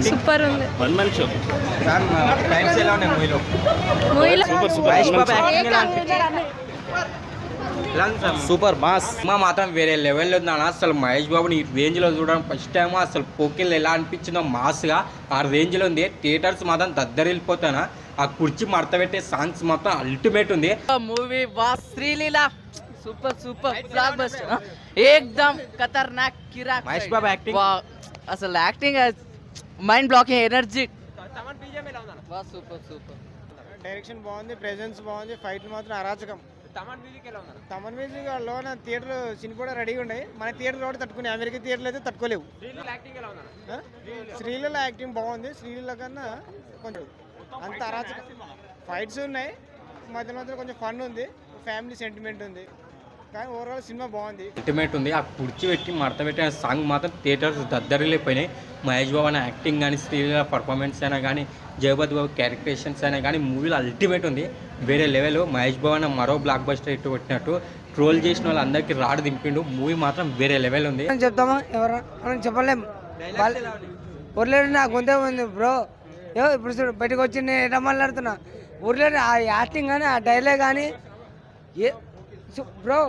Super ఉంది. One man show. Super mass cinema మాత్రం వేరే లెవెల్లో ఉంది అన్న. అసలు మహేష్ బాబుని ఈ రేంజ్లో చూడడం ఫస్ట్ టైం. అసలు పోకిల్ ఎలా అనిపించిందో మాస్గా ఆ రేంజ్లో ఉంది. థియేటర్స్ మాత్రం దద్దరిల్లిపోతానా. ఆ కుర్చీ మడత పెట్టే సాంగ్స్ మాత్రం అల్టిమేట్ ఉంది. Movie was Sreeleela super super blockbuster ఏకదమ్ ఖతర్నాక్ కిరాక్. మహేష్ బాబు యాక్టింగ్ అసలు acting mind blocking energy. Super super direction బాగుంది, ప్రెజెన్స్ బాగుంది, ఫైట్లు మాత్రం అరాచకం. తమన్ మ్యూజిక్ లోన థియేటర్ చినిపోవడం రెడీగా ఉన్నాయి. మన థియేటర్ కూడా తట్టుకునే, అమెరికా థియేటర్లు అయితే తట్టుకోలేవు. శ్రీలీల యాక్టింగ్ బాగుంది. శ్రీలీల కన్నా కొంచెం అంత అరాచకం. ఫైట్స్ ఉన్నాయి, మధ్య మధ్యలో కొంచెం ఫన్ ఉంది, ఫ్యామిలీ సెంటిమెంట్ ఉంది. కానీ ఓవరాల్ సినిమా బాగుంది, అల్టిమేట్ ఉంది. ఆ కుర్చీ పెట్టి మడత పెట్టిన సాంగ్ మాత్రం థియేటర్స్ దద్దరిల్లిపోయినాయి. మహేష్ బాబు అనే యాక్టింగ్ కానీ, శ్రీలీల పర్ఫార్మెన్స్ అయినా కానీ, జగపతి బాబు క్యారెక్టరేషన్స్ అయినా కానీ మూవీలో అల్టిమేట్ ఉంది. వేరే లెవెల్. మహేష్ బాబు అన్న మరో బ్లాక్ బస్టర్ ఇట్టు కొట్టినట్టు ట్రోల్ చేసిన వాళ్ళందరికీ రాడు దింపిండు. మూవీ మాత్రం వేరే లెవెల్ ఉంది. చెప్తామా ఎవరా మనం చెప్పలేము. ఊర్లేడు నా గొంతే ఉంది బ్రో. ఇప్పుడు చూడు బయటకు వచ్చి నేను ఎలా మాట్లాడుతున్నా. ఊర్లేడు ఆ యాక్టింగ్ కానీ, ఆ డైలాగ్ కానీ బ్రో